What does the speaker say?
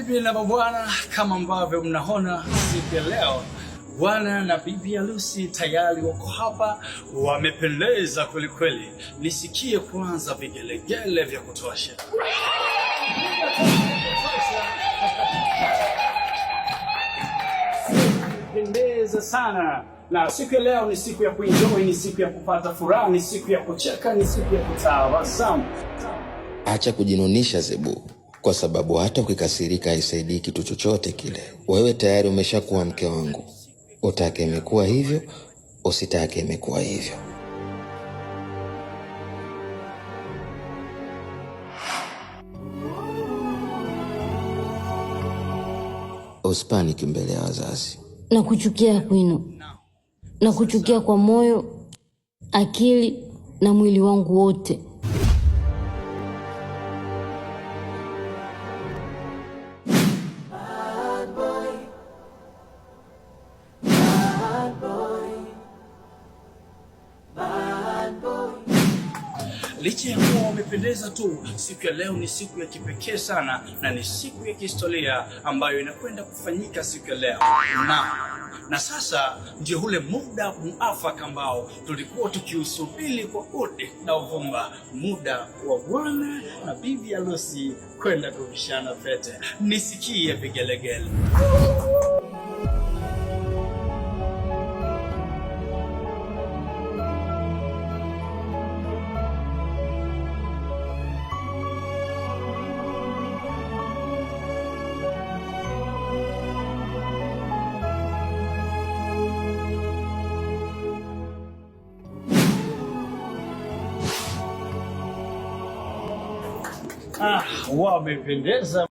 Mabibi na mabwana, kama ambavyo mnaona siku ya leo, bwana na bibi harusi tayari wako hapa, wamependeza kweli kweli. Nisikie kwanza vigelegele vya kutosha. Pendeza sana. Na siku ya leo ni siku ya kuenjoy, ni siku ya kupata furaha, ni siku ya kucheka, ni siku ya kutabasamu. Acha kujinunisha Zebu, kwa sababu hata ukikasirika haisaidii kitu chochote kile. Wewe tayari umeshakuwa mke wangu. Utake imekuwa hivyo, usitake imekuwa hivyo. Uspaniki mbele ya wazazi. Nakuchukia Akwino. Nakuchukia kwa moyo, akili na mwili wangu wote. Licha ya kuwa wamependeza tu, siku ya leo ni siku ya kipekee sana na ni siku ya kihistoria ambayo inakwenda kufanyika siku ya leo. Na sasa ndio ule muda muafaka ambao tulikuwa tukiusubiri kwa udi na uvumba, muda wa bwana na bibi harusi kwenda kuvishana pete. Nisikie vigelegele. Wamependeza.